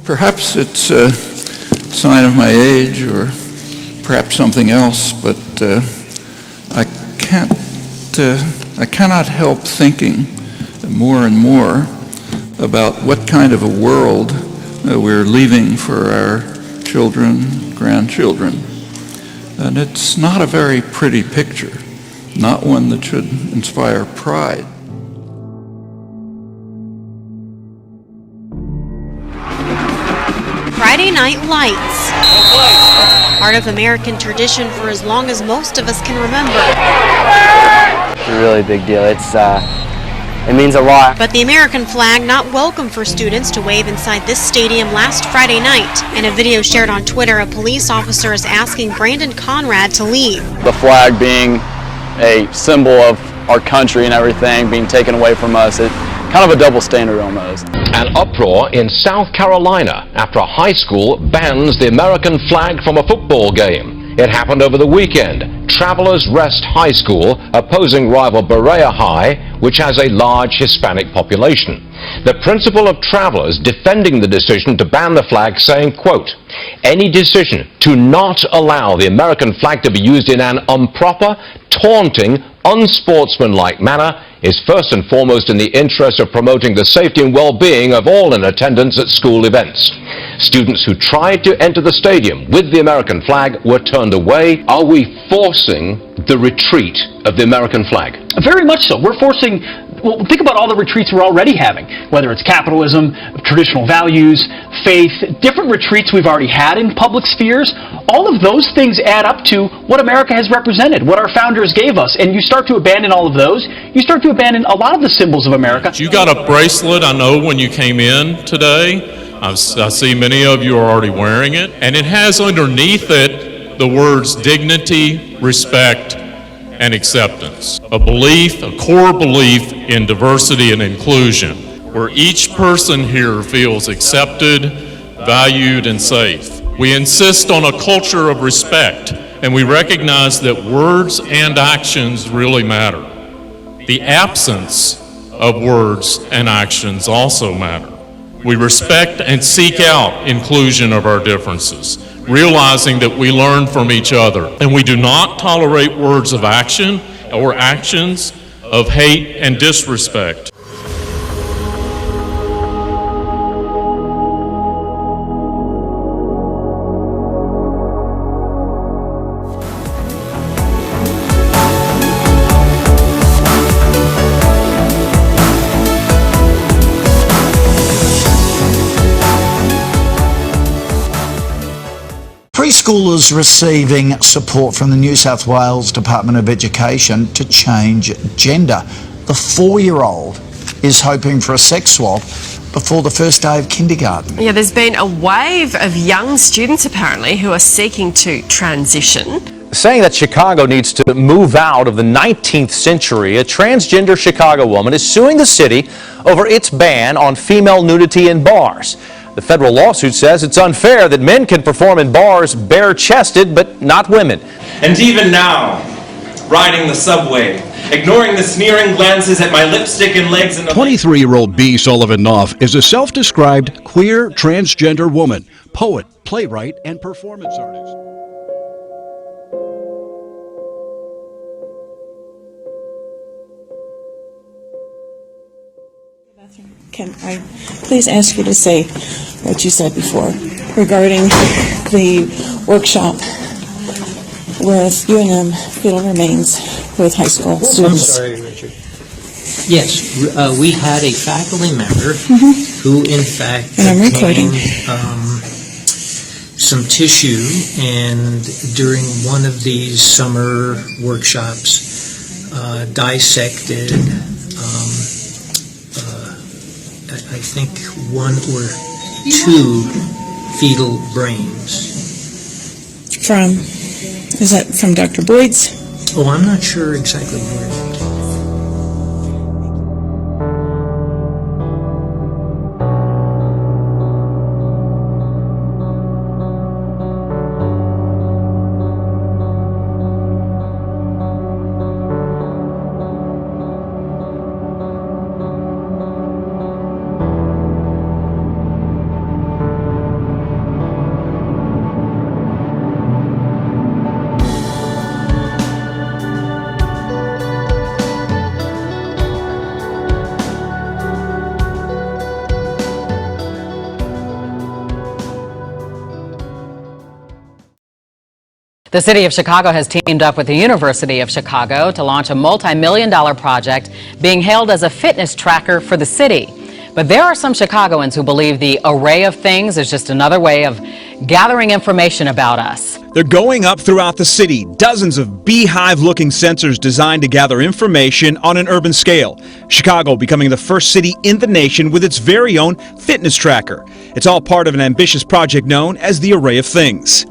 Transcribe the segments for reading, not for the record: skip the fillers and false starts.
Perhaps it's a sign of my age or perhaps something else, but I cannot help thinking more and more about what kind of a world we're leaving for our children, grandchildren. And it's not a very pretty picture, not one that should inspire pride. Friday Night Lights. Part of American tradition for as long as most of us can remember. It's a really big deal. It means a lot. But the American flag not welcome for students to wave inside this stadium last Friday night. In a video shared on Twitter, a police officer is asking Brandon Conrad to leave. The flag being a symbol of our country and everything being taken away from us, it's kind of a double standard almost. An uproar in South Carolina after a high school bans the American flag from a football game. It happened over the weekend. Travelers Rest High School opposing rival Berea High, which has a large Hispanic population. The principal of Travelers defending the decision to ban the flag, saying, quote, "Any decision to not allow the American flag to be used in an improper, taunting, unsportsmanlike manner is first and foremost in the interest of promoting the safety and well-being of all in attendance at school events. Students who tried to enter the stadium with the American flag were turned away. Are we forcing the retreat of the American flag?" Very much so. We're forcing, well, think about all the retreats we're already having, whether it's capitalism, traditional values, faith, different retreats we've already had in public spheres. All of those things add up to what America has represented, what our founders gave us. And you start to abandon all of those, you start to abandon a lot of the symbols of America. You got a bracelet, I know, when you came in today. I see many of you are already wearing it. And it has underneath it the words dignity, respect, and acceptance. A belief, a core belief in diversity and inclusion, where each person here feels accepted, valued, and safe. We insist on a culture of respect, and we recognize that words and actions really matter. The absence of words and actions also matter. We respect and seek out inclusion of our differences, realizing that we learn from each other, and we do not tolerate words of action or actions of hate and disrespect. Preschoolers receiving support from the New South Wales Department of Education to change gender. The 4-year-old is hoping for a sex swab before the first day of kindergarten. Yeah, there's been a wave of young students apparently who are seeking to transition. Saying that Chicago needs to move out of the 19th century, a transgender Chicago woman is suing the city over its ban on female nudity in bars. The federal lawsuit says it's unfair that men can perform in bars bare-chested, but not women. And even now, riding the subway, ignoring the sneering glances at my lipstick and legs. 23-year-old B. Sullivan Knopf is a self-described queer transgender woman, poet, playwright, and performance artist. Can I please ask you to say what you said before regarding the workshop with UNM fetal remains with high school students? I'm sorry, Richard. Yes, we had a faculty member who, in fact, obtained some tissue, and during one of these summer workshops, dissected. I think 1 or 2 fetal brains. Is that from Dr. Boyd's? Oh, I'm not sure exactly where. The city of Chicago has teamed up with the University of Chicago to launch a multi-million-dollar project being hailed as a fitness tracker for the city. But there are some Chicagoans who believe the array of things is just another way of gathering information about us. They're going up throughout the city, dozens of beehive-looking sensors designed to gather information on an urban scale. Chicago becoming the first city in the nation with its very own fitness tracker. It's all part of an ambitious project known as the Array of Things.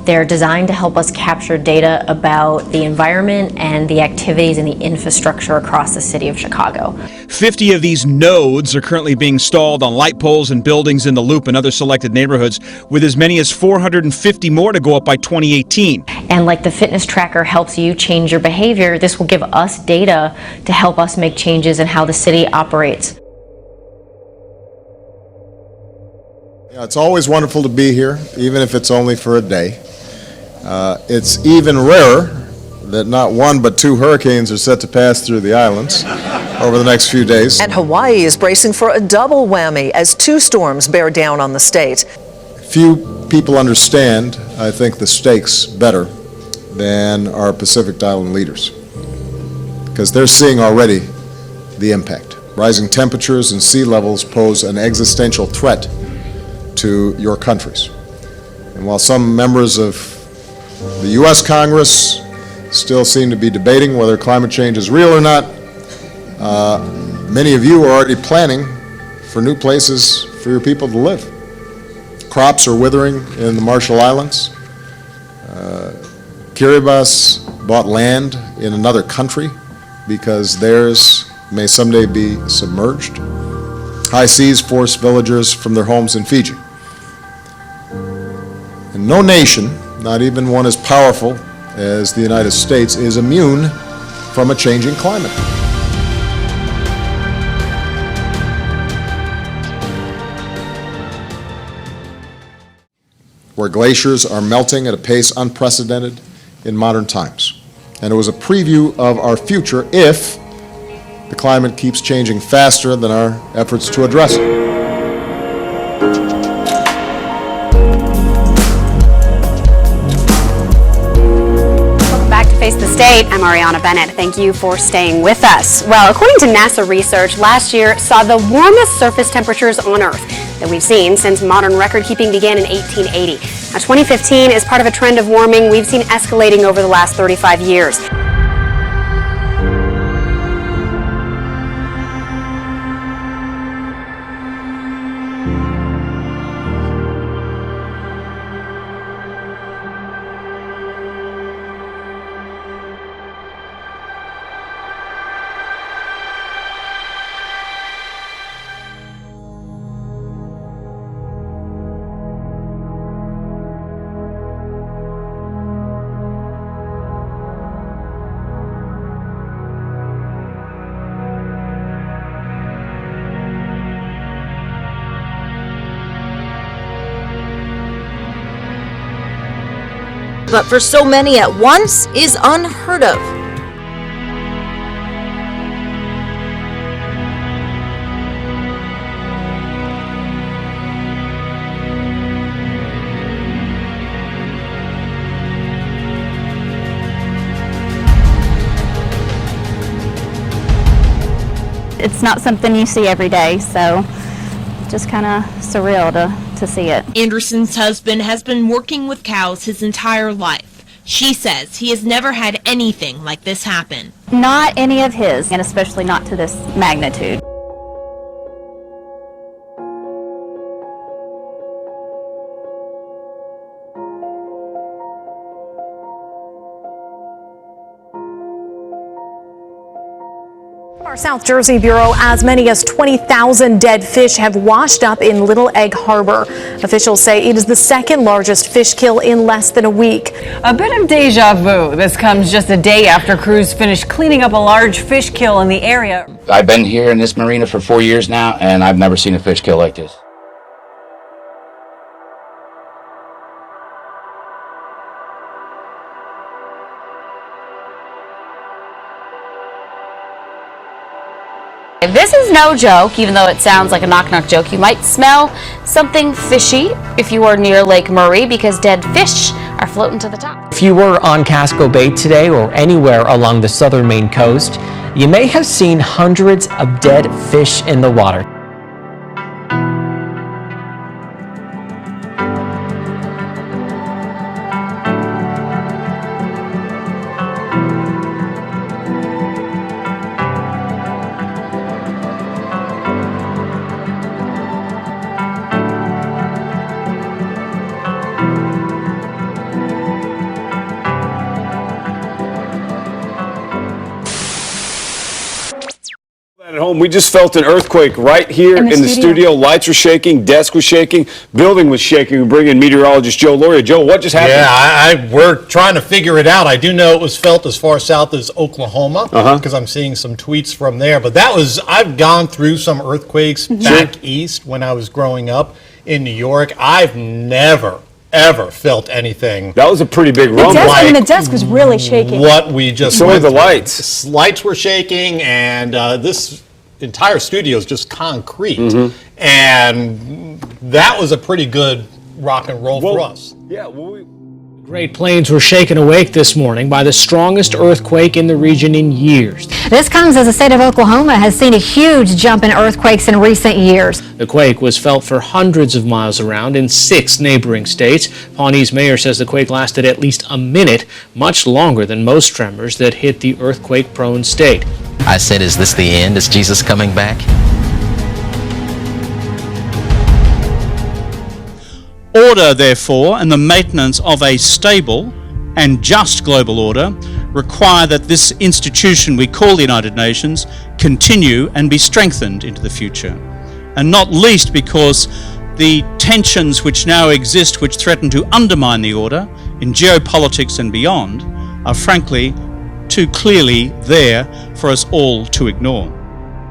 They're designed to help us capture data about the environment and the activities and the infrastructure across the city of Chicago. 50 of these nodes are currently being installed on light poles and buildings in the Loop and other selected neighborhoods, with as many as 450 more to go up by 2018. And like the fitness tracker helps you change your behavior, this will give us data to help us make changes in how the city operates. Yeah, it's always wonderful to be here, even if it's only for a day. It's even rarer that not one but two hurricanes are set to pass through the islands over the next few days. And Hawaii is bracing for a double whammy as two storms bear down on the state. Few people understand, I think, the stakes better than our Pacific Island leaders, because they're seeing already the impact. Rising temperatures and sea levels pose an existential threat to your countries. And while some members of the U.S. Congress still seem to be debating whether climate change is real or not, many of you are already planning for new places for your people to live. Crops are withering in the Marshall Islands. Kiribati bought land in another country because theirs may someday be submerged. High seas force villagers from their homes in Fiji. And no nation, not even one as powerful as the United States, is immune from a changing climate. Where glaciers are melting at a pace unprecedented in modern times. And it was a preview of our future if the climate keeps changing faster than our efforts to address it. Face the State. I'm Ariana Bennett. Thank you for staying with us. Well, according to NASA research, last year saw the warmest surface temperatures on Earth that we've seen since modern record keeping began in 1880. Now, 2015 is part of a trend of warming we've seen escalating over the last 35 years. But for so many at once is unheard of. It's not something you see every day, so just kind of surreal to see it. Anderson's husband has been working with cows his entire life. She says he has never had anything like this happen. Not any of his, and especially not to this magnitude. Our South Jersey Bureau, as many as 20,000 dead fish have washed up in Little Egg Harbor. Officials say it is the second largest fish kill in less than a week. A bit of deja vu. This comes just a day after crews finished cleaning up a large fish kill in the area. I've been here in this marina for 4 years now, and I've never seen a fish kill like this. This is no joke, even though it sounds like a knock-knock joke. You might smell something fishy if you are near Lake Murray because dead fish are floating to the top. If you were on Casco Bay today or anywhere along the southern Maine coast, you may have seen hundreds of dead fish in the water. At home, we just felt an earthquake right here in the studio. Lights were shaking, desk was shaking, building was shaking. We bring in meteorologist Joe Loria. Joe, what just happened? Yeah, we're trying to figure it out. I do know it was felt as far south as Oklahoma because I'm seeing some tweets from there. But I've gone through some earthquakes back east when I was growing up in New York. I've never ever felt anything. That was a pretty big rumble. The desk was really shaking. What we just so were the through. lights. Lights were shaking, and this entire studio is just concrete. And that was a pretty good rock and roll for us. Yeah, Great Plains were shaken awake this morning by the strongest earthquake in the region in years. This comes as the state of Oklahoma has seen a huge jump in earthquakes in recent years. The quake was felt for hundreds of miles around in 6 neighboring states. Pawnee's mayor says the quake lasted at least a minute, much longer than most tremors that hit the earthquake-prone state. I said, is this the end? Is Jesus coming back? Order, therefore, and the maintenance of a stable and just global order require that this institution we call the United Nations continue and be strengthened into the future. And not least because the tensions which now exist, which threaten to undermine the order in geopolitics and beyond, are frankly too clearly there for us all to ignore.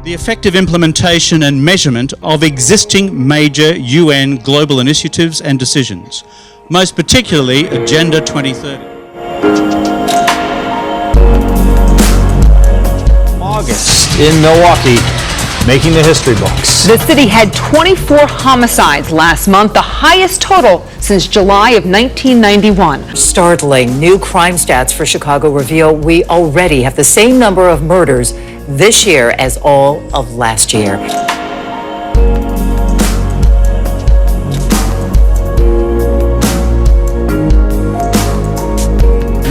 The effective implementation and measurement of existing major UN global initiatives and decisions, most particularly Agenda 2030. August in Milwaukee, making the history books. The city had 24 homicides last month, the highest total since July of 1991. Startling new crime stats for Chicago reveal we already have the same number of murders this year as all of last year.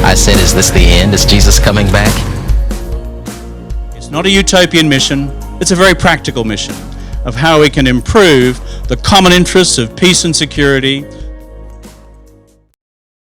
I said, is this the end? Is Jesus coming back? It's not a utopian mission, it's a very practical mission of how we can improve the common interests of peace and security,